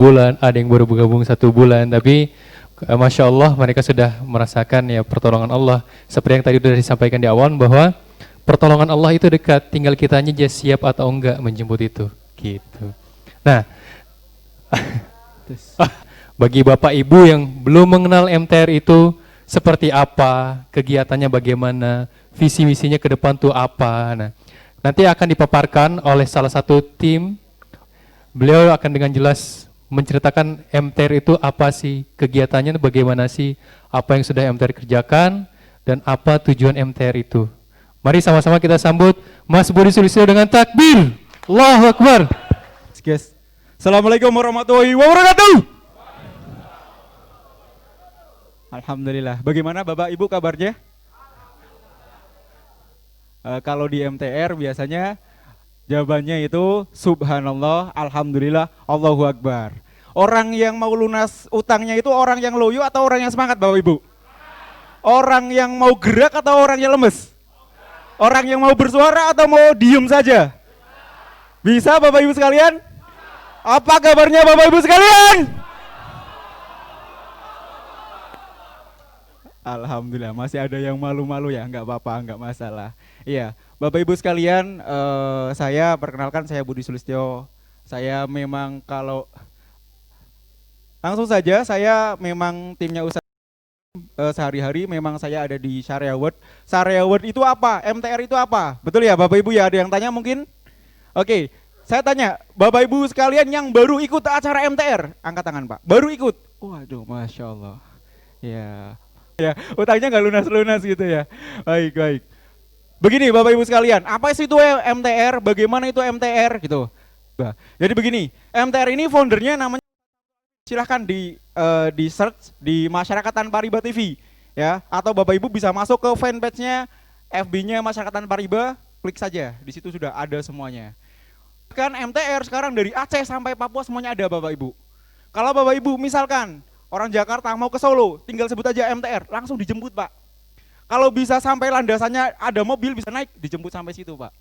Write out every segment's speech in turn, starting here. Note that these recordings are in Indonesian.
bulan, ada yang baru bergabung 1 bulan, tapi Masya Allah mereka sudah merasakan ya pertolongan Allah. Seperti yang tadi sudah disampaikan di awal bahwa pertolongan Allah itu dekat, tinggal kitanya aja siap atau enggak menjemput itu. Gitu. Nah, bagi Bapak Ibu yang belum mengenal MTR itu seperti apa, kegiatannya bagaimana, visi misinya ke depan tuh apa. Nah, nanti akan dipaparkan oleh salah satu tim. Beliau akan dengan jelas menceritakan MTR itu apa sih, kegiatannya bagaimana sih, apa yang sudah MTR kerjakan, dan apa tujuan MTR itu. Mari sama-sama kita sambut Mas Budi Sulistyo dengan takbir. Allahu Akbar. Guys, Assalamualaikum warahmatullahi wabarakatuh. Alhamdulillah. Bagaimana Bapak Ibu kabarnya? Kalau di MTR biasanya jawabannya itu subhanallah, alhamdulillah, Allahu Akbar. Orang yang mau lunas utangnya itu orang yang loyo atau orang yang semangat Bapak Ibu? Orang yang mau gerak atau orang yang lemes? Orang yang mau bersuara atau mau diem saja? Bisa Bapak Ibu sekalian? Apa kabarnya Bapak Ibu sekalian? Alhamdulillah, masih ada yang malu-malu ya, nggak apa-apa, nggak masalah. Iya, Bapak Ibu sekalian, saya perkenalkan, saya Budi Sulistyo. Saya memang langsung saja, saya memang timnya usaha sehari-hari memang saya ada di Syariah World. Syariah World itu apa? MTR itu apa? Betul ya Bapak Ibu ya, ada yang tanya mungkin? Oke, saya tanya, Bapak Ibu sekalian yang baru ikut acara MTR, angkat tangan Pak. Baru ikut? Waduh, Masya Allah. Ya. Ya, utangnya nggak lunas-lunas gitu ya. Baik, baik. Begini Bapak Ibu sekalian, apa sih itu MTR? Bagaimana itu MTR gitu? Nah, jadi begini, MTR ini foundernya namanya, silahkan di search di Masyarakat Tanpa Riba TV ya, atau Bapak Ibu bisa masuk ke fanpage-nya FB-nya Masyarakat Tanpa Riba, klik saja, di situ sudah ada semuanya. Kan MTR sekarang dari Aceh sampai Papua semuanya ada Bapak Ibu. Kalau Bapak Ibu misalkan orang Jakarta mau ke Solo, tinggal sebut aja MTR, langsung dijemput Pak. Kalau bisa sampai landasannya ada mobil bisa naik, dijemput sampai situ Pak.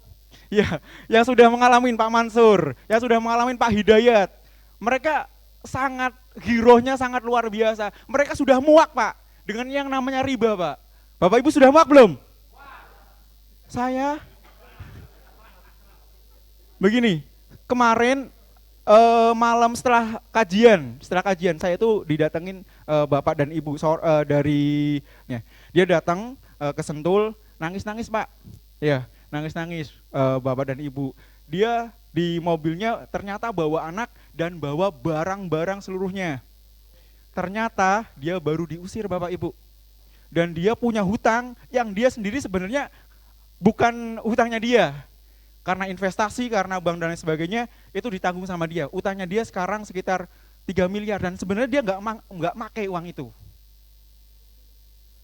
Ya, yang sudah mengalami Pak Mansur, yang sudah mengalami Pak Hidayat, mereka sangat girohnya sangat luar biasa. Mereka sudah muak Pak dengan yang namanya riba Pak. Bapak Ibu sudah muak belum? Saya begini, kemarin malam setelah kajian saya itu didatengin bapak dan ibu dari ya, dia datang ke Sentul, nangis Pak, ya nangis bapak dan ibu. Dia di mobilnya ternyata bawa anak dan bawa barang-barang seluruhnya. Ternyata dia baru diusir Bapak Ibu, dan dia punya hutang yang dia sendiri sebenarnya bukan hutangnya dia. Karena investasi, karena bank dan lain sebagainya, itu ditanggung sama dia. Utangnya dia sekarang sekitar 3 miliar dan sebenarnya dia nggak pakai uang itu.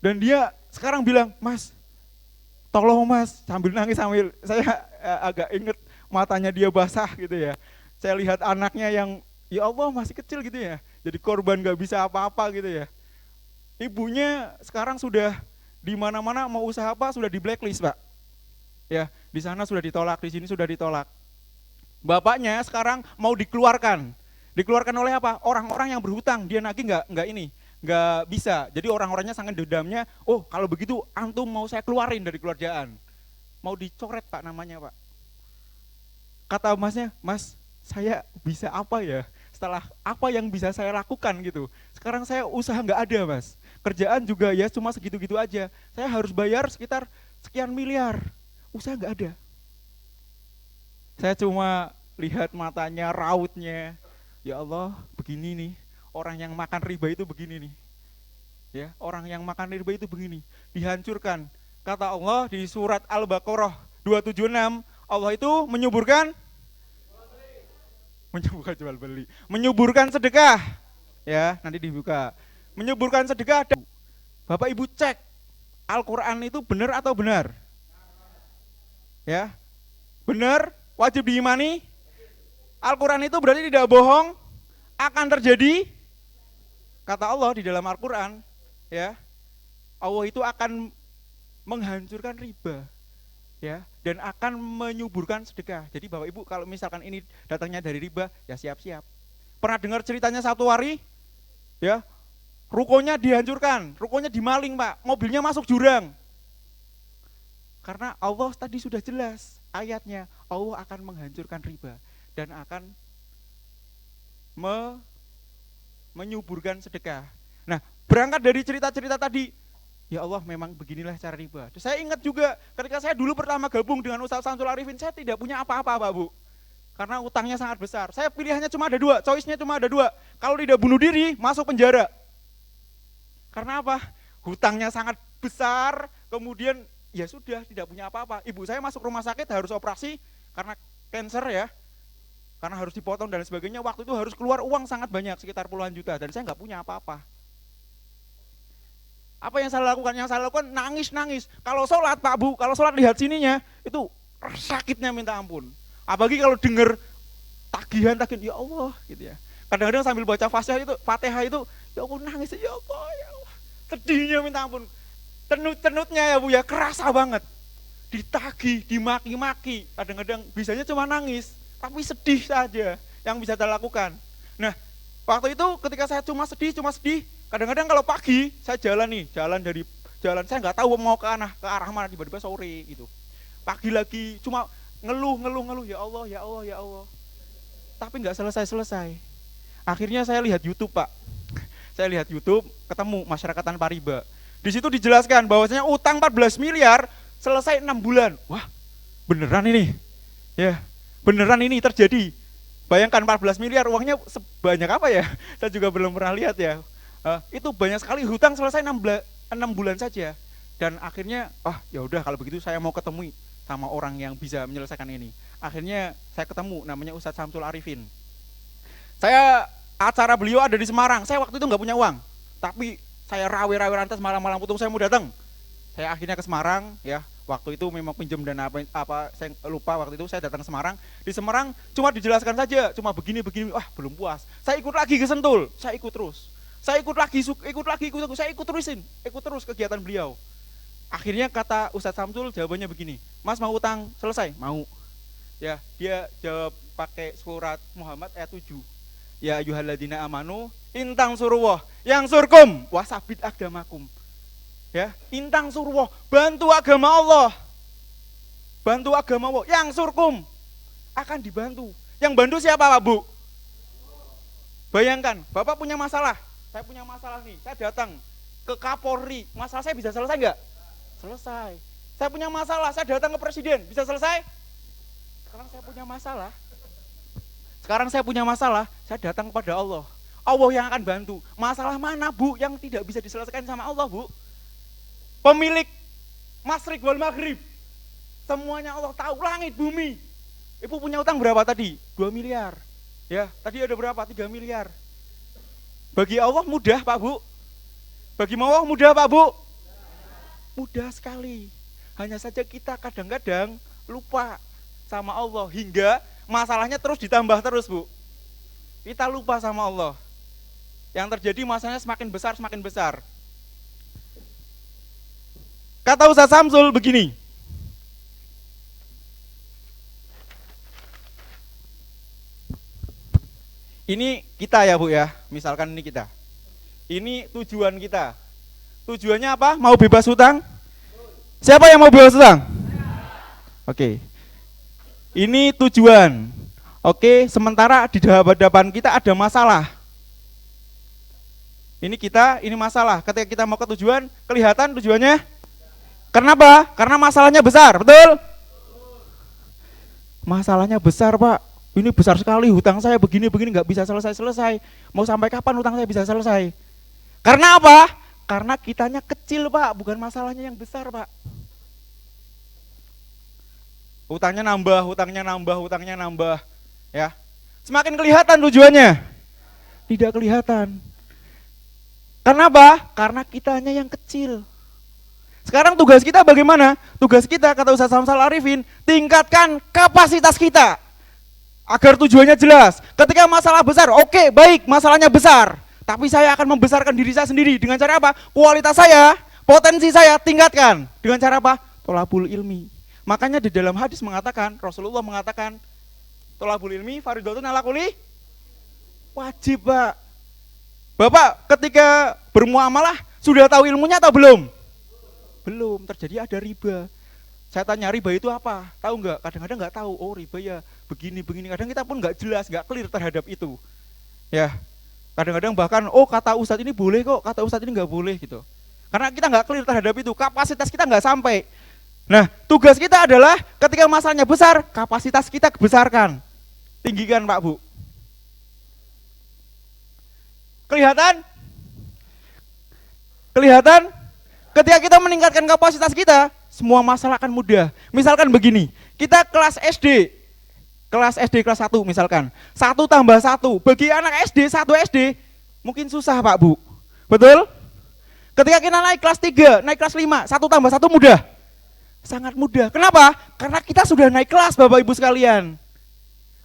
Dan dia sekarang bilang, Mas, tolong Mas, sambil nangis sambil saya agak inget matanya dia basah gitu ya. Saya lihat anaknya yang ya Allah masih kecil gitu ya, jadi korban nggak bisa apa-apa gitu ya. Ibunya sekarang sudah di mana-mana mau usaha apa sudah di blacklist Pak. Ya, di sana sudah ditolak, di sini sudah ditolak. Bapaknya sekarang mau dikeluarkan. Dikeluarkan oleh apa? Orang-orang yang berhutang, dia nagih nggak bisa. Jadi orang-orangnya sangat dendamnya, oh kalau begitu antum mau saya keluarin dari kerajaan. Mau dicoret Pak namanya Pak. Kata masnya, Mas saya bisa apa ya? Setelah apa yang bisa saya lakukan gitu. Sekarang saya usaha nggak ada Mas. Kerjaan juga ya cuma segitu-gitu aja. Saya harus bayar sekitar sekian miliar. Usaha nggak ada. Saya cuma lihat matanya, rautnya. Ya Allah, begini nih. Orang yang makan riba itu begini nih. Ya, orang yang makan riba itu begini, dihancurkan. Kata Allah di surat Al-Baqarah 276, Allah itu menyuburkan jual beli, menyuburkan sedekah. Ya, nanti dibuka. Menyuburkan sedekah. Bapak Ibu cek Al-Qur'an itu benar atau benar? Ya, benar, wajib diimani. Al-Quran itu berarti tidak bohong, akan terjadi. Kata Allah di dalam Al-Quran, ya, Allah itu akan menghancurkan riba, ya, dan akan menyuburkan sedekah. Jadi Bapak Ibu kalau misalkan ini datangnya dari riba, ya siap-siap. Pernah dengar ceritanya satu hari, ya, rukonya dihancurkan, rukonya dimaling Pak, mobilnya masuk jurang. Karena Allah tadi sudah jelas ayatnya, Allah akan menghancurkan riba dan akan menyuburkan sedekah. Nah, berangkat dari cerita-cerita tadi, ya Allah memang beginilah cara riba. Saya ingat juga ketika saya dulu pertama gabung dengan Ustaz Samsul Arifin, saya tidak punya apa-apa Pak Bu. Karena utangnya sangat besar. Saya pilihannya cuma ada dua, choice-nya cuma ada dua. Kalau tidak bunuh diri, masuk penjara. Karena apa? Hutangnya sangat besar, kemudian ya sudah tidak punya apa-apa. Ibu saya masuk rumah sakit harus operasi karena cancer ya. Karena harus dipotong dan sebagainya, waktu itu harus keluar uang sangat banyak, sekitar puluhan juta, dan saya nggak punya apa-apa. Apa yang saya lakukan? Yang saya lakukan nangis-nangis. Kalau sholat Pak Bu, kalau sholat lihat sininya, itu sakitnya minta ampun. Apalagi kalau dengar tagihan, ya Allah gitu ya. Kadang-kadang sambil baca Fatihah itu, ya Allah nangis, ya Allah, ya Allah. Sedihnya minta ampun. Tenut-tenutnya ya Bu ya, kerasa banget. Ditagih, dimaki-maki, kadang-kadang bisanya cuma nangis, tapi sedih saja yang bisa saya lakukan. Nah, waktu itu ketika saya cuma sedih, kadang-kadang kalau pagi saya jalan saya nggak tahu mau ke arah mana, tiba-tiba sore gitu. Pagi lagi cuma ngeluh, ya Allah, ya Allah, ya Allah. Tapi nggak selesai. Akhirnya saya lihat YouTube Pak. Saya lihat YouTube, ketemu masyarakat tanpa riba. Di situ dijelaskan bahwasanya utang 14 miliar selesai 6 bulan. Wah, beneran ini. Ya, beneran ini terjadi. Bayangkan 14 miliar uangnya sebanyak apa ya? Saya juga belum pernah lihat ya. Itu banyak sekali, hutang selesai 6 bulan saja. Dan akhirnya, ya udah kalau begitu saya mau ketemu sama orang yang bisa menyelesaikan ini. Akhirnya saya ketemu, namanya Ustaz Samsul Arifin. Acara beliau ada di Semarang. Saya waktu itu nggak punya uang, tapi saya rawe rantas malam-malam putung saya mau datang. Saya akhirnya ke Semarang ya. Waktu itu memang pinjam dan apa saya lupa, waktu itu saya datang ke Semarang. Di Semarang cuma dijelaskan saja, cuma begini, belum puas. Saya ikut lagi ke Sentul, saya ikut terus. Saya ikut terus kegiatan beliau. Akhirnya kata Ustadz Samsul jawabannya begini, Mas mau utang selesai? Mau. Ya, dia jawab pakai surat Muhammad ayat 7. Ya ayyuhalladzina amanu intang surwah yang surkum wasabit agamakum. Ya, intang surwah, bantu agama Allah. Bantu agama Allah, yang surkum akan dibantu. Yang bantu siapa Pak Bu? Bayangkan, Bapak punya masalah, saya punya masalah nih, saya datang ke Kapolri, masalah saya bisa selesai enggak? Selesai. Saya punya masalah, saya datang ke presiden, bisa selesai? Sekarang saya punya masalah, saya datang kepada Allah. Allah yang akan bantu. Masalah mana Bu yang tidak bisa diselesaikan sama Allah Bu? Pemilik Masyriq wal Maghrib. Semuanya Allah tahu, langit, bumi. Ibu punya utang berapa tadi? 2 miliar. Ya, tadi ada berapa? 3 miliar. Bagi Allah mudah Pak Bu? Bagi Allah mudah Pak Bu? Mudah sekali. Hanya saja kita kadang-kadang lupa sama Allah hingga masalahnya terus ditambah terus Bu. Kita lupa sama Allah. Yang terjadi masalahnya semakin besar. Kata Ustaz Samsul begini. Ini kita ya Bu ya, misalkan ini kita. Ini tujuan kita. Tujuannya apa? Mau bebas hutang? Siapa yang mau bebas hutang? Oke. Ini tujuan. Oke, sementara di depan kita ada masalah. Ini kita, ini masalah. Ketika kita mau ke tujuan, kelihatan tujuannya? Kenapa? Karena masalahnya besar, betul? Masalahnya besar Pak. Ini besar sekali, hutang saya begini nggak bisa selesai. Mau sampai kapan hutang saya bisa selesai? Karena apa? Karena kitanya kecil Pak, bukan masalahnya yang besar Pak. Hutangnya nambah. Ya. Semakin kelihatan tujuannya? Tidak kelihatan. Kenapa? Karena kitanya yang kecil. Sekarang tugas kita bagaimana? Tugas kita kata Ustaz Samsul Arifin, tingkatkan kapasitas kita. Agar tujuannya jelas. Ketika masalah besar, oke, baik, masalahnya besar. Tapi saya akan membesarkan diri saya sendiri. Dengan cara apa? Kualitas saya, potensi saya tingkatkan. Dengan cara apa? Tolabul ilmi. Makanya di dalam hadis mengatakan, Rasulullah mengatakan, Tolabul ilmi faridotun ala kulli Wajib, Pak. Bapak ketika bermuamalah sudah tahu ilmunya atau belum? Belum, terjadi ada riba. Saya tanya riba itu apa? Tahu nggak? Kadang-kadang nggak tahu. Oh riba ya begini. Kadang kita pun nggak jelas, nggak clear terhadap itu. Ya, kadang-kadang bahkan kata Ustadz ini boleh kok, kata Ustadz ini nggak boleh gitu. Karena kita nggak clear terhadap itu, kapasitas kita nggak sampai. Nah, tugas kita adalah ketika masalahnya besar, kapasitas kita besarkan, tinggikan Pak Bu. Kelihatan? Kelihatan? Ketika kita meningkatkan kapasitas kita, semua masalah akan mudah. Misalkan begini, kita kelas SD kelas 1 misalkan, 1 tambah 1, bagi anak SD, 1 SD, mungkin susah Pak Bu, betul? Ketika kita naik kelas 3, naik kelas 5, 1 tambah 1 mudah? Sangat mudah, kenapa? Karena kita sudah naik kelas Bapak Ibu sekalian.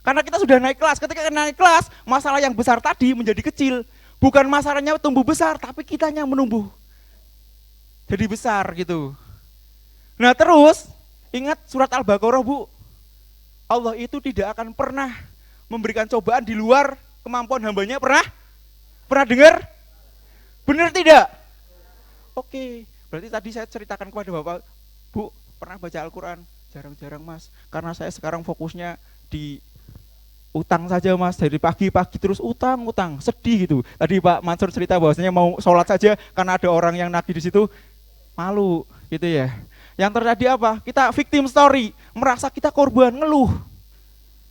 Karena kita sudah naik kelas, ketika kita naik kelas, masalah yang besar tadi menjadi kecil. Bukan masalahnya tumbuh besar, tapi kitanya menumbuh jadi besar gitu. Nah terus, ingat surat Al-Baqarah Bu, Allah itu tidak akan pernah memberikan cobaan di luar kemampuan hambanya. Pernah dengar? Benar tidak? Oke, berarti tadi saya ceritakan kepada Bapak, Bu, pernah baca Al-Quran? Jarang-jarang Mas, karena saya sekarang fokusnya di utang saja Mas, dari pagi-pagi terus utang, sedih gitu. Tadi Pak Mansur cerita bahwasanya mau sholat saja karena ada orang yang nagih di situ, malu gitu ya. Yang terjadi apa? Kita victim story, merasa kita korban, ngeluh.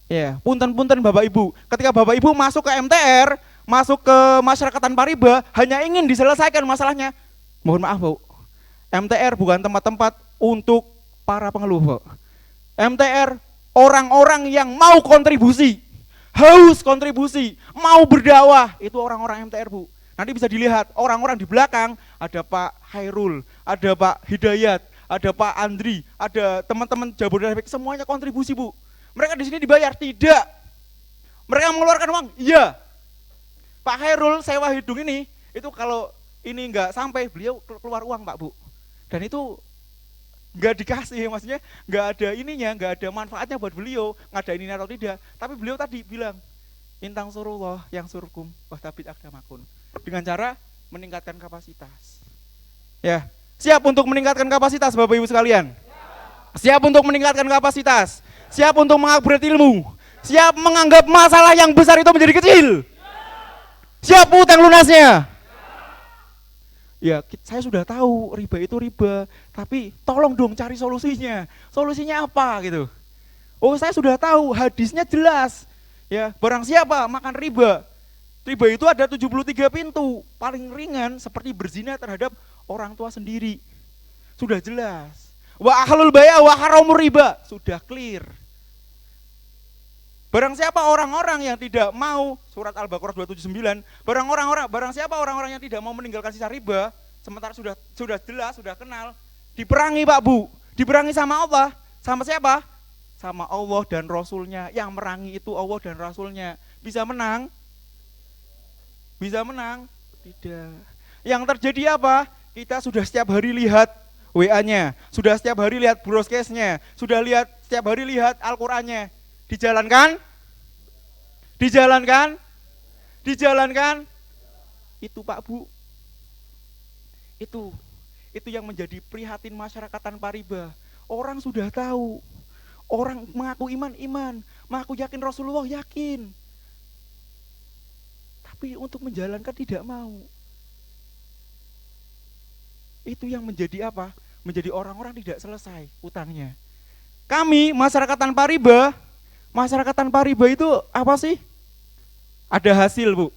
Ya, punten-punten Bapak Ibu. Ketika Bapak Ibu masuk ke MTR, masuk ke masyarakatan Pariba, hanya ingin diselesaikan masalahnya. Mohon maaf Bu, MTR bukan tempat-tempat untuk para pengeluh Bu. MTR orang-orang yang mau kontribusi, haus kontribusi, mau berdakwah, itu orang-orang MTR Bu. Nanti bisa dilihat orang-orang di belakang, ada Pak Hairul, ada Pak Hidayat, ada Pak Andri, ada teman-teman Jabodetabek, semuanya kontribusi Bu. Mereka di sini dibayar? Tidak. Mereka mengeluarkan uang? Iya. Pak Hairul sewa hidung ini, itu kalau ini enggak sampai, beliau keluar uang Pak Bu. Dan itu enggak dikasih, maksudnya enggak ada ininya, enggak ada manfaatnya buat beliau, ngadain ini atau tidak. Tapi beliau tadi bilang, intang surullah yang surkum, wahtabit akdamakun. Dengan cara meningkatkan kapasitas. Ya, siap untuk meningkatkan kapasitas Bapak Ibu sekalian? Siap untuk meningkatkan kapasitas? Siap untuk mengupgrade ilmu? Siap menganggap masalah yang besar itu menjadi kecil? Siap utang lunasnya? Ya, saya sudah tahu riba itu riba, tapi tolong dong cari solusinya. Solusinya apa gitu? Oh, saya sudah tahu, hadisnya jelas. Ya, barang siapa makan riba. Riba itu ada 73 pintu. Paling ringan seperti berzina terhadap orang tua sendiri. Sudah jelas. Wa ahlul baya wa haramur riba, sudah clear. Barang siapa orang-orang yang tidak mau, surat Al-Baqarah 279, barang siapa orang-orang yang tidak mau meninggalkan sisa riba, sementara sudah jelas, sudah kenal, diperangi Pak Bu, diperangi sama Allah, sama siapa? Sama Allah dan Rasulnya. Yang merangi itu Allah dan Rasulnya. Bisa menang? Bisa menang? Tidak. Yang terjadi apa? Kita sudah setiap hari lihat WA-nya, sudah setiap hari lihat broadcast-nya, sudah setiap hari lihat Al-Qur'annya. Dijalankan? Dijalankan? Dijalankan? Itu Pak Bu. Itu yang menjadi prihatin masyarakat tanpa riba. Orang sudah tahu. Orang mengaku iman, mengaku yakin Rasulullah, yakin. Tapi untuk menjalankan tidak mau. Itu yang menjadi apa? Menjadi orang-orang tidak selesai utangnya. Kami masyarakat tanpa riba itu apa sih? Ada hasil Bu.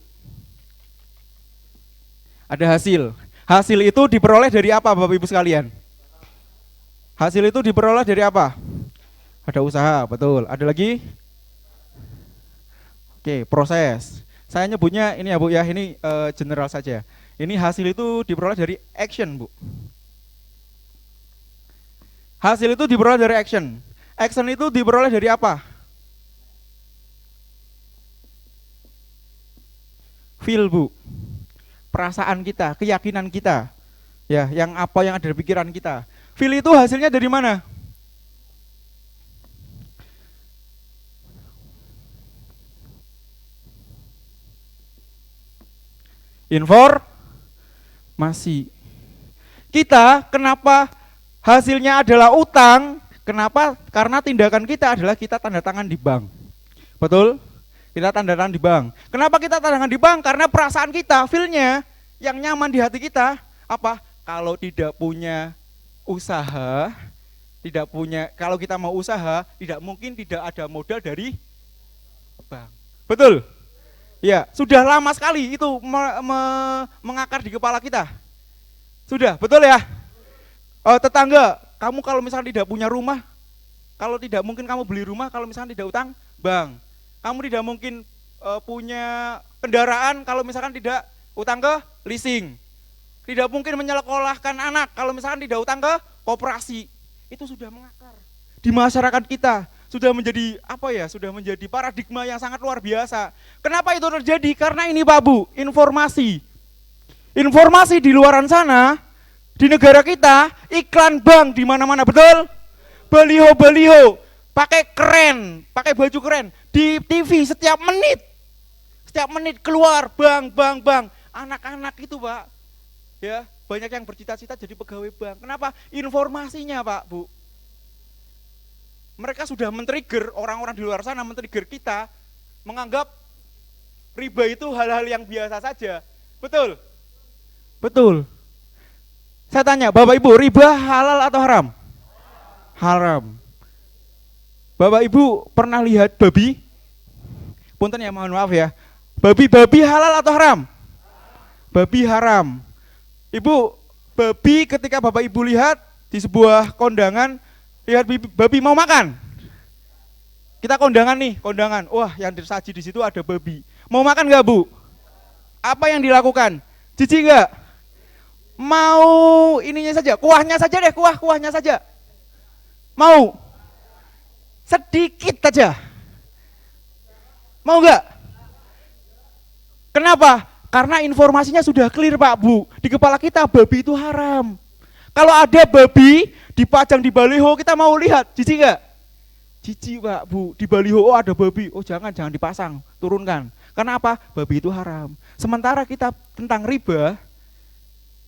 Ada hasil. Hasil itu diperoleh dari apa Bapak Ibu sekalian? Hasil itu diperoleh dari apa? Ada usaha, betul. Ada lagi? Oke, proses. Saya nyebutnya ini ya Bu ya, ini general saja. Ini hasil itu diperoleh dari action Bu. Hasil itu diperoleh dari action. Action itu diperoleh dari apa? Feel Bu. Perasaan kita, keyakinan kita. Ya, yang apa yang ada di pikiran kita. Feel itu hasilnya dari mana? Informasi. Kita kenapa hasilnya adalah utang? Kenapa? Karena tindakan kita adalah kita tanda tangan di bank. Betul? Kita tanda tangan di bank. Kenapa kita tanda tangan di bank? Karena perasaan kita, feel-nya yang nyaman di hati kita apa? Kalau tidak punya usaha, kalau kita mau usaha, tidak mungkin tidak ada modal dari bank. Betul? Ya, sudah lama sekali itu mengakar di kepala kita. Sudah, betul ya? Tetangga, kamu kalau misalnya tidak punya rumah, kalau tidak mungkin kamu beli rumah kalau misalnya tidak utang bank. Kamu tidak mungkin punya kendaraan kalau misalkan tidak utang ke leasing. Tidak mungkin menyekolahkan anak kalau misalkan tidak utang ke koperasi. Itu sudah mengakar di masyarakat kita. Sudah menjadi sudah menjadi paradigma yang sangat luar biasa. Kenapa itu terjadi? Karena ini Pak Bu, informasi. Informasi di luaran sana, di negara kita, iklan bank di mana-mana, betul? Baliho-baliho, pakai keren, pakai baju keren, di TV setiap menit keluar bank. Anak-anak itu Pak, ya banyak yang bercita-cita jadi pegawai bank. Kenapa? Informasinya Pak Bu. Mereka sudah men-trigger, orang-orang di luar sana men-trigger kita, menganggap riba itu hal-hal yang biasa saja. Betul? Betul. Saya tanya, Bapak Ibu, riba halal atau haram? Haram. Bapak Ibu pernah lihat babi? Punten ya, mohon maaf ya. Babi halal atau haram? Babi haram. Ibu, babi ketika Bapak Ibu lihat di sebuah kondangan, lihat babi mau makan. Kita kondangan nih, kondangan. Wah, yang tersaji di situ ada babi. Mau makan nggak Bu? Apa yang dilakukan? Jijik nggak? Mau ininya saja, kuahnya saja deh, kuahnya saja. Mau? Sedikit saja. Mau nggak? Kenapa? Karena informasinya sudah clear Pak Bu. Di kepala kita babi itu haram. Kalau ada babi dipajang di baliho, kita mau lihat, jijik nggak? Jijik Pak Bu, di baliho ada babi, jangan dipasang, turunkan. Karena apa? Babi itu haram. Sementara kita tentang riba,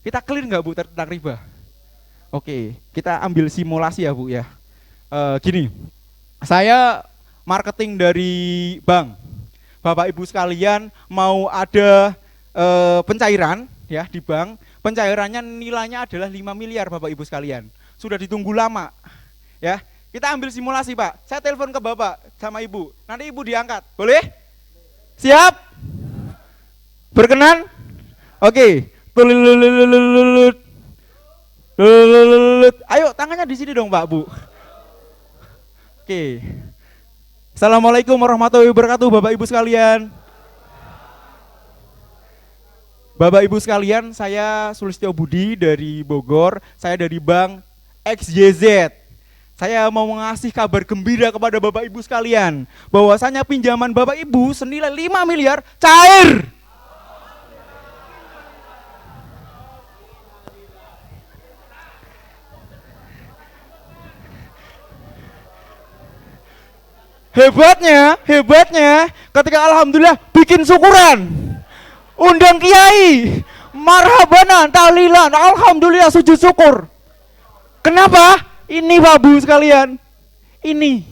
kita clear nggak Bu tentang riba? Oke, kita ambil simulasi ya Bu ya. Gini, saya marketing dari bank. Bapak Ibu sekalian mau ada pencairan ya di bank, pencairannya nilainya adalah 5 miliar Bapak Ibu sekalian. Sudah ditunggu lama. Ya, kita ambil simulasi Pak. Saya telepon ke Bapak sama Ibu. Nanti Ibu diangkat. Boleh? Siap? Berkenan? Oke. Ayo tangannya di sini dong Pak Bu. Oke. Assalamualaikum warahmatullahi wabarakatuh Bapak Ibu sekalian. Bapak Ibu sekalian, saya Sulistyo Budi dari Bogor. Saya dari Bank XYZ. Saya mau mengasih kabar gembira kepada Bapak Ibu sekalian, bahwasanya pinjaman Bapak Ibu senilai 5 miliar cair. Hebatnya, ketika alhamdulillah bikin syukuran, undang kiai, marhabanan, tahlilan, alhamdulillah sujud syukur. Kenapa? Ini Pak Bu sekalian, ini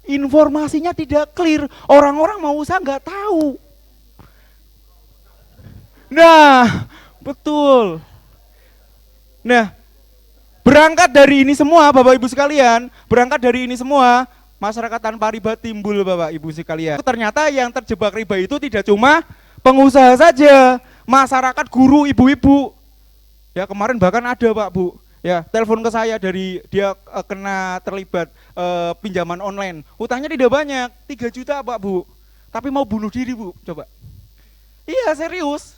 informasinya tidak clear, orang-orang mau usaha nggak tahu. Nah, betul. Nah, berangkat dari ini semua Bapak Ibu sekalian, masyarakat tanpa riba timbul Bapak Ibu sekalian. Ternyata yang terjebak riba itu tidak cuma pengusaha saja, masyarakat, guru, ibu-ibu. Ya kemarin bahkan ada Pak Bu, ya telepon ke saya dari dia kena terlibat pinjaman online. Hutangnya tidak banyak, 3 juta Pak Bu. Tapi mau bunuh diri Bu, coba. Iya serius.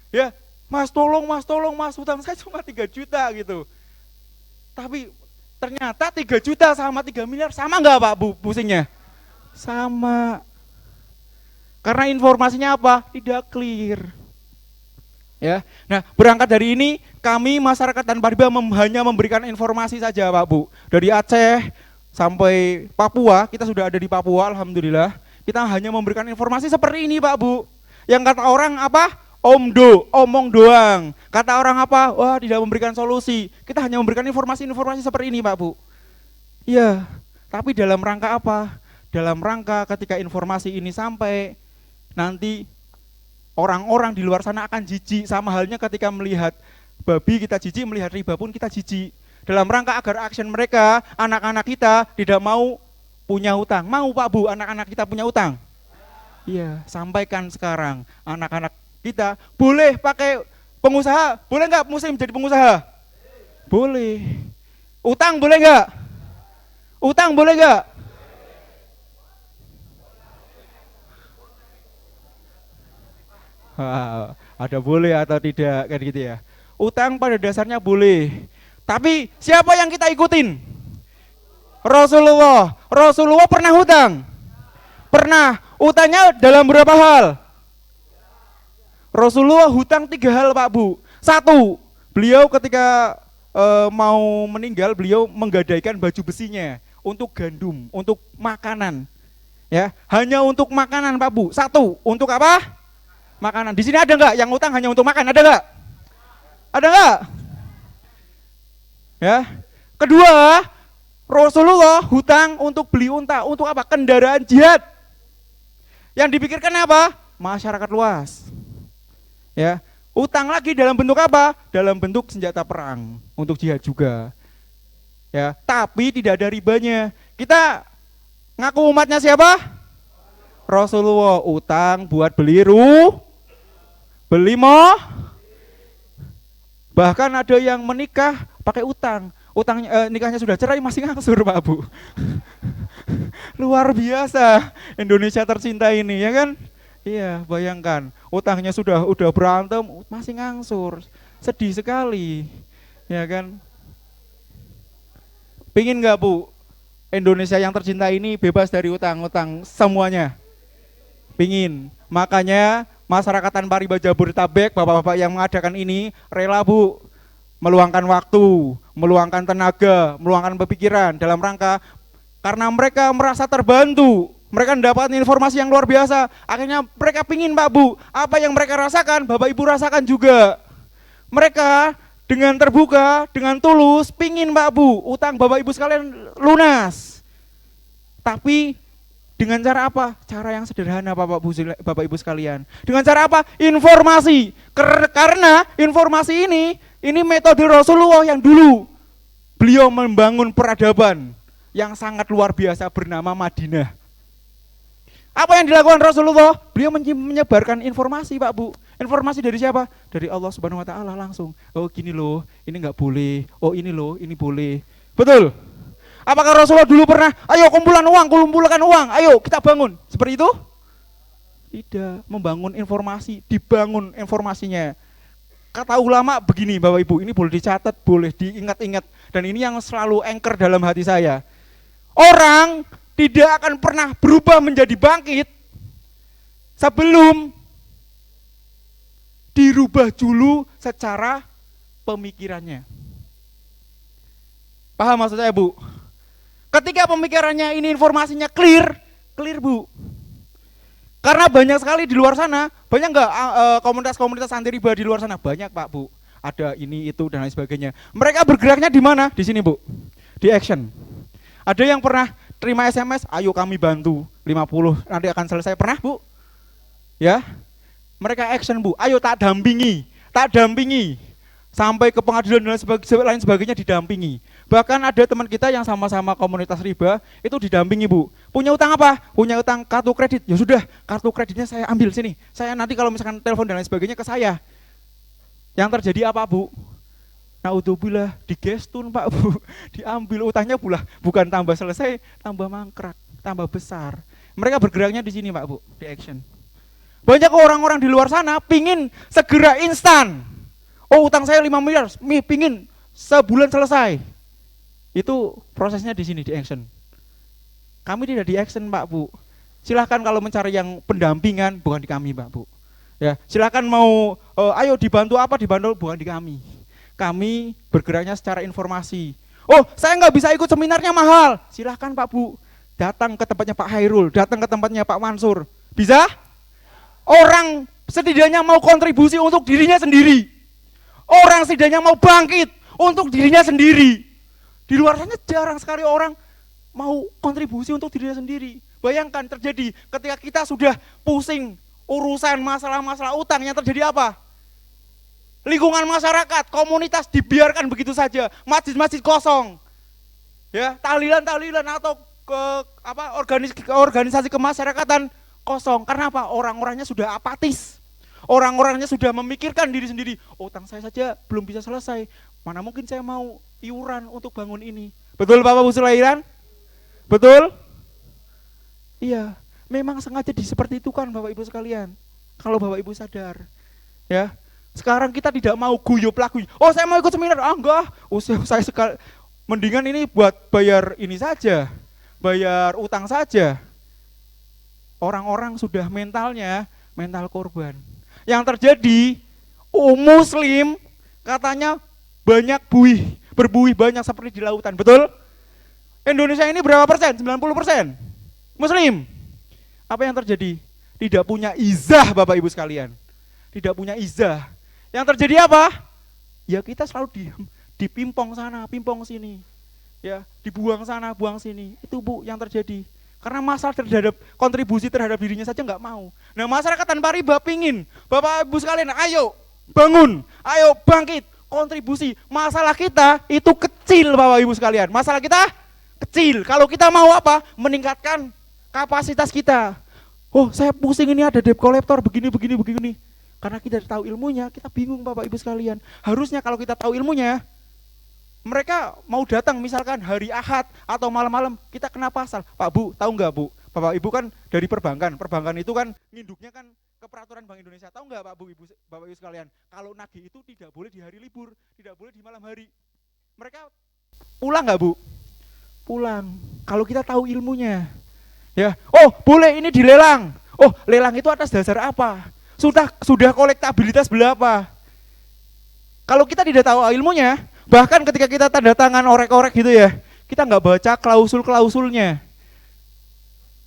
Ya, Mas tolong Mas, hutang saya cuma 3 juta gitu. Tapi ternyata 3 juta sama 3 miliar sama nggak Pak Bu pusingnya? Sama. Karena informasinya apa? Tidak clear. Ya. Nah, berangkat dari ini kami masyarakat tanpa riba hanya memberikan informasi saja Pak Bu. Dari Aceh sampai Papua, kita sudah ada di Papua alhamdulillah. Kita hanya memberikan informasi seperti ini Pak Bu. Yang kata orang apa? omong doang. Kata orang apa? Wah, tidak memberikan solusi. Kita hanya memberikan informasi-informasi seperti ini, Pak Bu. Iya, tapi dalam rangka apa? Dalam rangka ketika informasi ini sampai, nanti orang-orang di luar sana akan jijik. Sama halnya ketika melihat babi kita jijik, melihat riba pun kita jijik. Dalam rangka agar action mereka, anak-anak kita tidak mau punya utang. Mau Pak Bu, anak-anak kita punya utang? Iya, sampaikan sekarang, anak-anak kita boleh pakai pengusaha, boleh nggak muslim jadi pengusaha? Boleh. Utang boleh nggak? Utang boleh nggak? Ada boleh atau tidak kan gitu ya. Utang pada dasarnya boleh. Tapi siapa yang kita ikutin? Rasulullah. Rasulullah pernah hutang? Pernah. Utangnya dalam berapa hal? Rasulullah hutang 3 hal Pak Bu. 1, beliau ketika mau meninggal, beliau menggadaikan baju besinya untuk gandum, untuk makanan. Ya, hanya untuk makanan Pak Bu. 1, untuk apa? Makanan. Di sini ada nggak yang utang hanya untuk makan? Ada nggak? Ada nggak? Ya. Kedua, Rasulullah hutang untuk beli unta. Untuk apa? Kendaraan jihad. Yang dipikirkan apa? Masyarakat luas. Ya, utang lagi dalam bentuk apa? Dalam bentuk senjata perang untuk jihad juga. Ya, tapi tidak ada ribanya. Kita ngaku umatnya siapa? Rasulullah. Utang buat beli bahkan ada yang menikah pakai utang. Utangnya nikahnya sudah cerai masih ngangsur Pak Bu. Luar biasa Indonesia tercinta ini ya kan? Iya, bayangkan utangnya udah berantem masih ngangsur. Sedih sekali. Ya kan? Pingin nggak Bu Indonesia yang tercinta ini bebas dari utang-utang semuanya? Pingin. Makanya masyarakat tanpa riba Jabodetabek, bapak-bapak yang mengadakan ini rela Bu meluangkan waktu, meluangkan tenaga, meluangkan pikiran dalam rangka karena mereka merasa terbantu, mereka mendapatkan informasi yang luar biasa. Akhirnya mereka pingin Pak Bu, apa yang mereka rasakan, Bapak Ibu rasakan juga. Mereka dengan terbuka, dengan tulus, pingin Pak Bu, utang Bapak Ibu sekalian lunas. Tapi dengan cara apa? Cara yang sederhana Bapak Ibu sekalian. Dengan cara apa? Informasi. Karena informasi ini metode Rasulullah yang dulu. Beliau membangun peradaban yang sangat luar biasa bernama Madinah. Apa yang dilakukan Rasulullah? Beliau menyebarkan informasi Pak Bu. Informasi dari siapa? Dari Allah Subhanahu Wa Taala langsung. Oh gini loh, ini nggak boleh. Oh ini loh, ini boleh. Betul? Apakah Rasulullah dulu pernah, ayo kumpulkan uang, ayo kita bangun. Seperti itu? Tidak, membangun informasi, dibangun informasinya. Kata ulama begini Bapak Ibu, ini boleh dicatat, boleh diingat-ingat. Dan ini yang selalu anchor dalam hati saya. Orang tidak akan pernah berubah menjadi bangkit sebelum dirubah dulu secara pemikirannya. Paham maksud saya Bu? Ketika pemikirannya ini informasinya clear Bu. Karena banyak sekali di luar sana, banyak nggak komunitas-komunitas anti riba di luar sana? Banyak Pak Bu. Ada ini itu dan lain sebagainya. Mereka bergeraknya di mana? Di sini Bu. Di action. Ada yang pernah terima SMS, ayo kami bantu 50 nanti akan selesai. Pernah Bu? Ya. Mereka action Bu. Ayo tak dampingi. Sampai ke pengadilan dan lain sebagainya didampingi. Bahkan ada teman kita yang sama-sama komunitas riba itu didampingi Bu. Punya utang apa? Punya utang kartu kredit. Ya sudah, kartu kreditnya saya ambil sini. Saya nanti kalau misalkan telepon dan lain sebagainya ke saya. Yang terjadi apa Bu? Naudzubillah, digestun Pak Bu. Diambil utangnya pula bukan tambah selesai, tambah mangkrak, tambah besar. Mereka bergeraknya di sini Pak Bu, di action. Banyak orang-orang di luar sana pingin segera instan. Oh utang saya 5 miliar, pingin sebulan selesai. Itu prosesnya di sini, di action. Kami tidak di action Pak Bu. Silahkan kalau mencari yang pendampingan, bukan di kami Pak Bu. Ya, silahkan mau, ayo dibantu apa, dibantu bukan di kami. Kami bergeraknya secara informasi. Oh saya nggak bisa ikut seminarnya mahal. Silahkan Pak Bu, datang ke tempatnya Pak Hairul, datang ke tempatnya Pak Mansur. Bisa? Orang setidaknya mau kontribusi untuk dirinya sendiri. Orang setidaknya mau bangkit untuk dirinya sendiri. Di luar sana jarang sekali orang mau kontribusi untuk dirinya sendiri. Bayangkan terjadi ketika kita sudah pusing urusan masalah-masalah utang, yang terjadi apa? Lingkungan masyarakat, komunitas dibiarkan begitu saja, masjid-masjid kosong. Ya, tahlilan-tahlilan atau organisasi kemasyarakatan kosong. Karena apa? Orang-orangnya sudah apatis. Orang-orangnya sudah memikirkan diri sendiri. Oh, utang saya saja belum bisa selesai. Mana mungkin saya mau iuran untuk bangun ini. Betul Bapak Ibu sekalian? Betul? Iya, memang sengaja seperti itu kan Bapak Ibu sekalian. Kalau Bapak Ibu sadar. Ya. Sekarang kita tidak mau guyup lagu. Oh, saya mau ikut seminar. Ah, enggak. Oh, saya sekali mendingan ini buat bayar ini saja. Bayar utang saja. Orang-orang sudah mentalnya mental korban. Yang terjadi, Muslim katanya banyak berbuih banyak seperti di lautan, betul? Indonesia ini berapa persen? 90%. Muslim. Apa yang terjadi? Tidak punya izah Bapak Ibu sekalian. Tidak punya izah. Yang terjadi apa? Ya kita selalu diam, dipimpong sana, pimpong sini. Ya, dibuang sana, buang sini. Itu Bu yang terjadi. Karena masalah terhadap kontribusi terhadap dirinya saja nggak mau. Nah, masyarakat tanpa riba pingin, Bapak Ibu sekalian, ayo bangun, ayo bangkit, kontribusi. Masalah kita itu kecil Bapak Ibu sekalian. Masalah kita kecil. Kalau kita mau apa? Meningkatkan kapasitas kita. Oh, saya pusing ini ada debt collector begini. Karena kita tahu ilmunya, kita bingung Bapak Ibu sekalian. Harusnya kalau kita tahu ilmunya, mereka mau datang misalkan hari Ahad atau malam-malam, kita kena pasal. Pak Bu, tahu nggak Bu? Bapak Ibu kan dari perbankan itu kan nginduknya kan ke peraturan Bank Indonesia. Tahu nggak Pak Bu, Bapak Ibu sekalian? Kalau nagih itu tidak boleh di hari libur, tidak boleh di malam hari. Mereka pulang nggak Bu? Pulang. Kalau kita tahu ilmunya, ya. Oh, boleh ini dilelang. Oh, lelang itu atas dasar apa? Sudah kolektabilitas berapa? Kalau kita tidak tahu ilmunya, bahkan ketika kita tanda tangan orek-orek gitu ya, kita nggak baca klausul-klausulnya.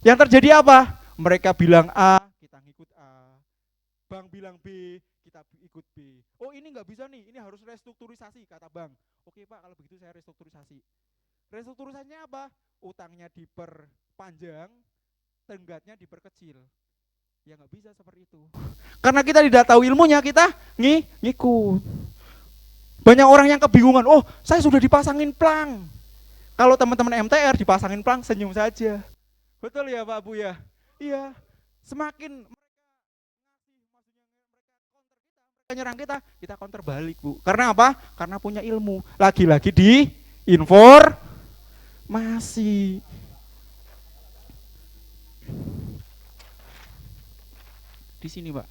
Yang terjadi apa? Mereka bilang A, kita ngikut A. Bank bilang B, kita ikut B. Oh, ini nggak bisa nih, ini harus restrukturisasi, kata bank. Oke Pak, kalau begitu saya restrukturisasi. Restrukturisasinya apa? Utangnya diperpanjang, tenggatnya diperkecil. Ya nggak bisa seperti itu. Karena kita tidak tahu ilmunya, kita ngikut. Banyak orang yang kebingungan, oh saya sudah dipasangin plang. Kalau teman-teman MTR dipasangin plang, senyum saja. Betul ya Pak Bu ya? Iya, semakin mereka nyerang kita counter balik Bu. Karena apa? Karena punya ilmu. Lagi-lagi di informasi. Di sini Pak.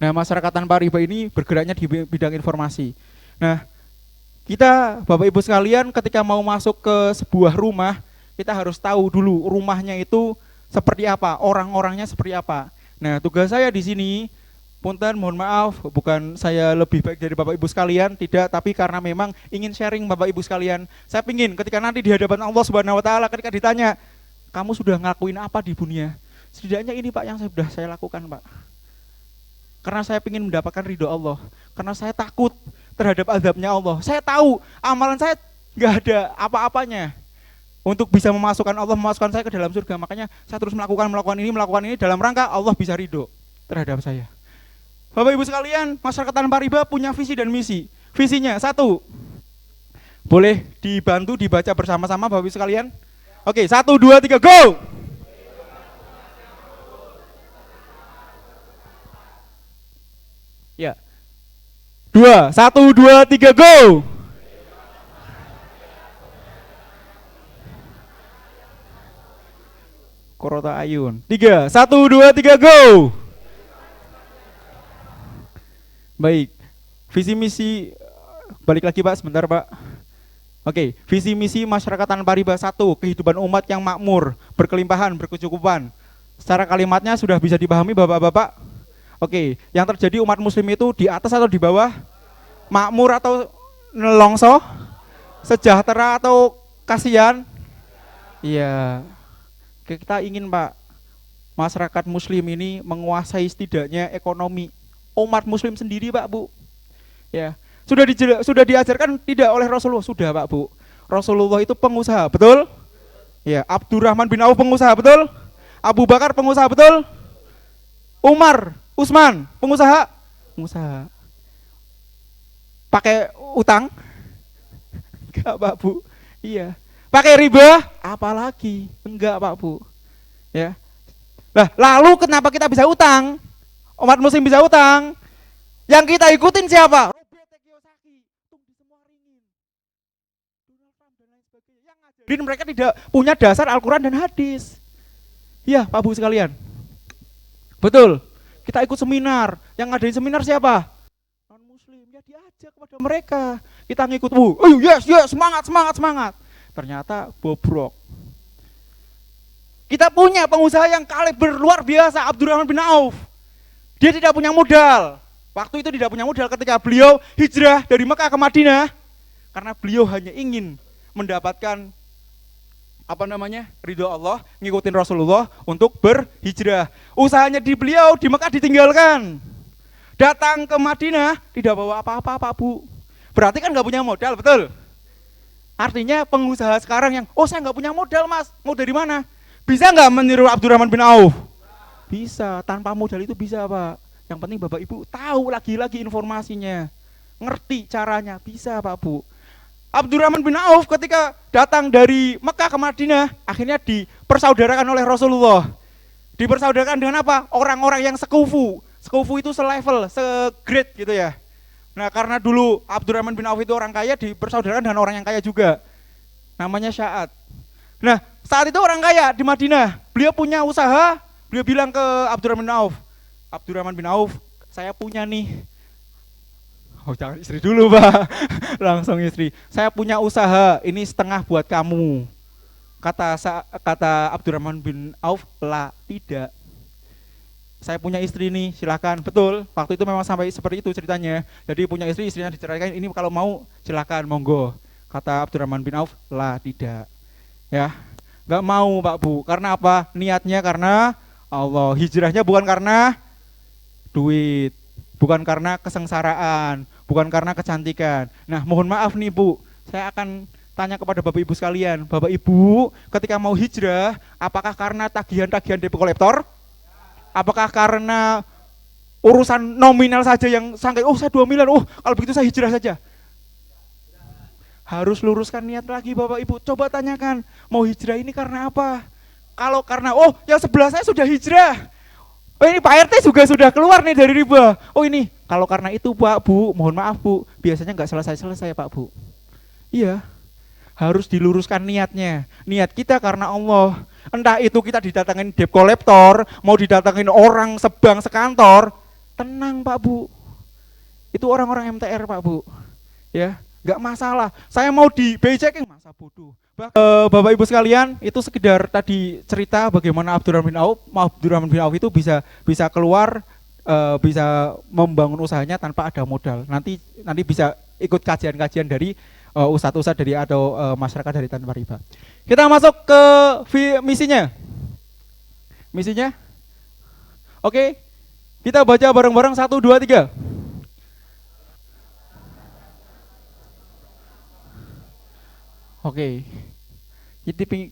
Nah, masyarakat tanpa riba ini bergeraknya di bidang informasi. Nah, kita Bapak Ibu sekalian ketika mau masuk ke sebuah rumah, kita harus tahu dulu rumahnya itu seperti apa, orang-orangnya seperti apa. Nah, tugas saya di sini, punten mohon maaf, bukan saya lebih baik dari Bapak Ibu sekalian, tidak, tapi karena memang ingin sharing Bapak Ibu sekalian. Saya ingin ketika nanti di hadapan Allah Subhanahu wa taala ketika ditanya, kamu sudah ngelakuin apa di dunia? Setidaknya ini Pak yang sudah saya lakukan Pak. Karena saya ingin mendapatkan ridho Allah. Karena saya takut terhadap azabnya Allah. Saya tahu amalan saya nggak ada apa-apanya untuk bisa memasukkan saya ke dalam surga. Makanya saya terus melakukan ini dalam rangka Allah bisa ridho terhadap saya. Bapak Ibu sekalian, masyarakat tanpa riba punya visi dan misi. Visinya satu, boleh dibantu dibaca bersama-sama Bapak Ibu sekalian. Oke, 1, 2, 3, go! Ya. 2, 1, 2, 3, go! Korota Ayun. 3, 1, 2, 3, go! Baik. Visi misi, balik lagi Pak sebentar Pak. Oke, visi misi masyarakat tanpa riba 1, kehidupan umat yang makmur, berkelimpahan, berkecukupan. Secara kalimatnya sudah bisa dipahami Bapak-bapak? Oke, yang terjadi umat muslim itu di atas atau di bawah? Makmur atau nelongso? Sejahtera atau kasihan? Iya. Kita ingin Pak, masyarakat muslim ini menguasai setidaknya ekonomi umat muslim sendiri, Pak Bu. Ya. Sudah diajarkan tidak oleh Rasulullah, sudah Pak Bu. Rasulullah itu pengusaha, betul? Ya, Abdurrahman bin Auf pengusaha, betul? Abu Bakar pengusaha, betul? Umar, Utsman pengusaha? Pengusaha. Pakai utang? Enggak, Pak Bu. Iya. Pakai riba? Apalagi? Enggak, Pak Bu. Ya. Nah, lalu kenapa kita bisa utang? Umat muslim bisa utang? Yang kita ikutin siapa? Robert Kiyosaki, Tung di semua ringin, Donald Trump dan lain sebagainya. Yang ngajarin mereka tidak punya dasar Al-Quran dan hadis. Iya, Pak Bu sekalian. Betul. Kita ikut seminar. Yang ngadain seminar siapa? Non muslim. Ya diajak kepada mereka. Kita ngikut, ayo yes, semangat. Ternyata bobrok. Kita punya pengusaha yang kaliber luar biasa, Abdurrahman bin Auf. Dia tidak punya modal. Waktu itu tidak punya modal ketika beliau hijrah dari Mekah ke Madinah. Karena beliau hanya ingin mendapatkan ridho Allah, ngikutin Rasulullah untuk berhijrah. Usahanya di beliau di Mekah ditinggalkan. Datang ke Madinah tidak bawa apa-apa, Pak Bu. Berarti kan nggak punya modal, betul? Artinya pengusaha sekarang yang, saya nggak punya modal Mas, mau dari mana? Bisa nggak meniru Abdurrahman bin Auf? Bisa, tanpa modal itu bisa Pak. Yang penting Bapak Ibu tahu lagi-lagi informasinya, ngerti caranya, bisa Pak Bu. Abdurrahman bin Auf ketika datang dari Mekah ke Madinah, akhirnya dipersaudarakan oleh Rasulullah. Dipersaudarakan dengan apa? Orang-orang yang sekufu. Sekufu itu selevel, segrade gitu ya. Nah karena dulu Abdurrahman bin Auf itu orang kaya, dipersaudarakan dengan orang yang kaya juga. Namanya Sya'ad. Nah saat itu orang kaya di Madinah, beliau punya usaha, beliau bilang ke Abdurrahman bin Auf, Abdurrahman bin Auf, saya punya nih. Jangan istri dulu Pak, langsung istri. Saya punya usaha, ini setengah buat kamu. Kata Abdurrahman bin Auf, tidak. Saya punya istri nih, silakan. Betul, waktu itu memang sampai seperti itu ceritanya. Jadi punya istri, istrinya diceraikan, ini kalau mau silakan, monggo. Kata Abdurrahman bin Auf, tidak. Ya, nggak mau Pak Bu. Karena apa? Niatnya karena Allah. Hijrahnya bukan karena duit, bukan karena kesengsaraan, bukan karena kecantikan. Nah, mohon maaf nih Bu, saya akan tanya kepada Bapak Ibu sekalian. Bapak Ibu, ketika mau hijrah, apakah karena tagihan-tagihan debt collector? Apakah karena urusan nominal saja yang sampai, saya 2 miliar, kalau begitu saya hijrah saja? Harus luruskan niat lagi Bapak Ibu. Coba tanyakan, mau hijrah ini karena apa? Kalau karena, yang sebelah saya sudah hijrah. Ini Pak RT juga sudah keluar nih dari riba. Ini kalau karena itu Pak Bu, mohon maaf Bu, biasanya nggak selesai Pak Bu. Iya, harus diluruskan niatnya. Niat kita karena Allah. Entah itu kita didatangin debt collector, mau didatangin orang sebang sekantor, tenang Pak Bu. Itu orang-orang MTR Pak Bu. Ya, nggak masalah. Saya mau di BI checking, masa bodoh. Bapak Ibu sekalian, itu sekedar tadi cerita bagaimana Abdurrahman bin Auf itu bisa keluar, bisa membangun usahanya tanpa ada modal. Nanti bisa ikut kajian-kajian dari ustadz-ustadz dari atau masyarakat dari tanpa riba. Kita masuk ke misinya. Misinya, oke. Kita baca bareng-bareng 1, 2, 3. Oke.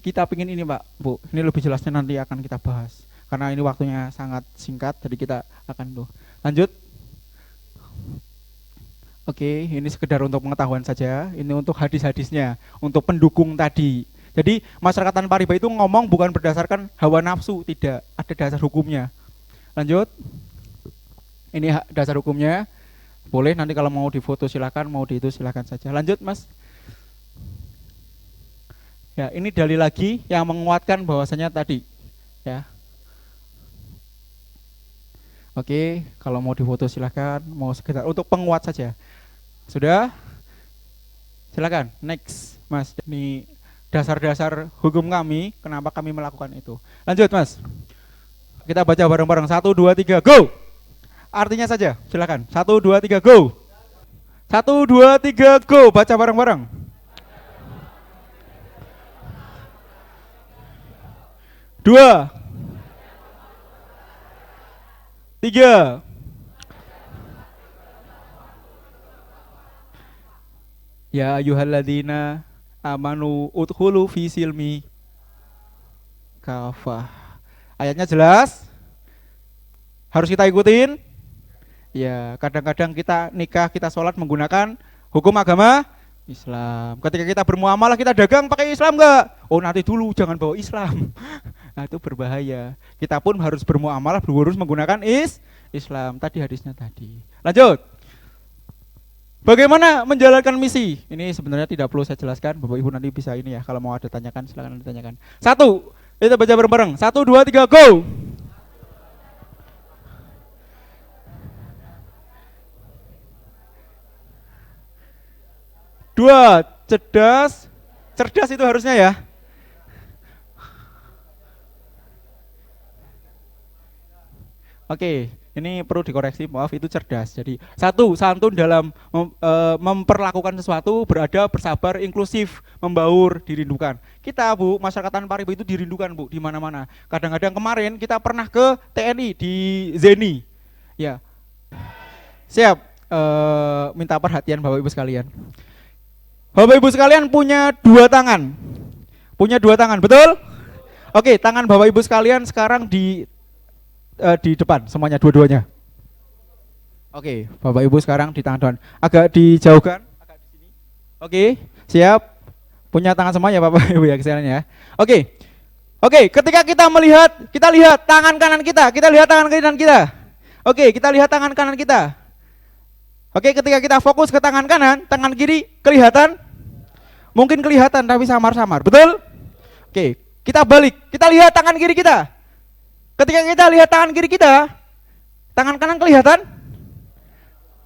Kita pingin ini Pak, Bu. Ini lebih jelasnya nanti akan kita bahas. Karena ini waktunya sangat singkat, jadi kita akan lanjut. Oke, ini sekedar untuk pengetahuan saja. Ini untuk hadis-hadisnya, untuk pendukung tadi. Jadi masyarakat tanpa riba itu ngomong bukan berdasarkan hawa nafsu, tidak. Ada dasar hukumnya. Lanjut. Ini dasar hukumnya. Boleh nanti kalau mau difoto silakan, mau di itu silakan saja. Lanjut Mas. Ya, ini dalil lagi yang menguatkan bahwasanya tadi, ya. Oke, kalau mau difoto silakan, mau sekedar untuk penguat saja. Sudah? Silakan, next, Mas. Ini dasar-dasar hukum kami, kenapa kami melakukan itu. Lanjut, Mas. Kita baca bareng-bareng. 1, 2, 3, go. Artinya saja, silakan. 1, 2, 3, go. 1, 2, 3, go. Baca bareng-bareng. Dua, 3. Ya ayyuhalladzina amanu udkhulu fi silmi kafah. Ayatnya jelas? Harus kita ikutin? Ya, kadang-kadang kita nikah, kita sholat menggunakan hukum agama Islam. Ketika kita bermuamalah, kita dagang pakai Islam enggak? Oh, nanti dulu jangan bawa Islam. Nah, itu berbahaya. Kita pun harus bermuamalah, harus menggunakan Islam. Tadi hadisnya tadi. Lanjut. Bagaimana menjalankan misi? Ini sebenarnya tidak perlu saya jelaskan. Bapak Ibu nanti bisa ini ya. Kalau mau ada tanyakan, silakan ditanyakan. 1. Kita baca bareng-bareng. 1, 2, 3, go. 2. Cerdas. Cerdas itu harusnya ya. Oke, ini perlu dikoreksi, maaf, itu cerdas. Jadi 1, santun dalam memperlakukan sesuatu, beradab, bersabar, inklusif, membaur, dirindukan. Kita, Bu, masyarakat Tanpa Riba itu dirindukan, Bu, di mana-mana. Kadang-kadang kemarin kita pernah ke TNI di Zeni. Ya. Siap. Minta perhatian Bapak Ibu sekalian. Bapak Ibu sekalian punya 2 tangan. Punya 2 tangan, betul? Oke, tangan Bapak Ibu sekalian sekarang di depan semuanya, dua-duanya. Oke, Bapak Ibu sekarang di tangan depan. Agak dijauhkan, agak di sini. Oke, siap. Punya tangan semuanya Bapak Ibu ya sekalian ya. Oke. Oke, ketika kita lihat tangan kanan kita lihat tangan kanan kita. Oke, kita lihat tangan kanan kita. Oke, ketika kita fokus ke tangan kanan, tangan kiri kelihatan? Mungkin kelihatan tapi samar-samar, betul? Oke, kita balik, kita lihat tangan kiri kita. Ketika kita lihat tangan kiri kita, tangan kanan kelihatan?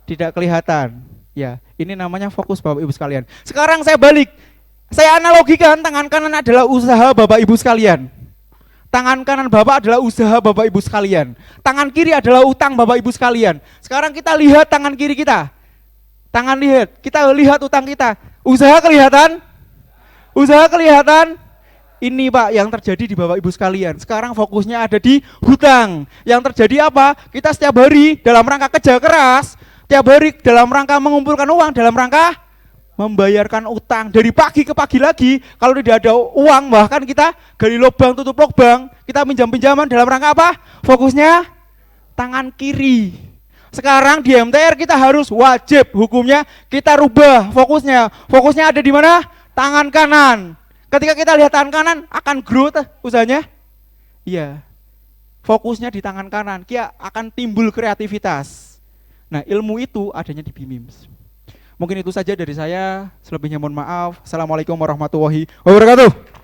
Tidak kelihatan. Ya, ini namanya fokus Bapak Ibu sekalian. Sekarang saya balik. Saya analogikan tangan kanan adalah usaha Bapak Ibu sekalian. Tangan kanan Bapak adalah usaha Bapak Ibu sekalian. Tangan kiri adalah utang Bapak Ibu sekalian. Sekarang kita lihat tangan kiri kita. Kita lihat utang kita. Usaha kelihatan? Usaha kelihatan? Ini Pak yang terjadi di Bapak Ibu sekalian. Sekarang fokusnya ada di hutang. Yang terjadi apa? Kita setiap hari dalam rangka kerja keras, setiap hari dalam rangka mengumpulkan uang, dalam rangka membayarkan utang. Dari pagi ke pagi lagi, kalau tidak ada uang, bahkan kita gali lubang, tutup lubang, kita pinjam-pinjaman dalam rangka apa? Fokusnya tangan kiri. Sekarang di MTR kita harus wajib hukumnya kita rubah fokusnya. Fokusnya ada di mana? Tangan kanan. Ketika kita lihat tangan kanan, akan grow usahanya? Iya. Fokusnya di tangan kanan, kita akan timbul kreativitas. Nah, ilmu itu adanya di BIMIMS. Mungkin itu saja dari saya, selebihnya mohon maaf. Assalamualaikum warahmatullahi wabarakatuh.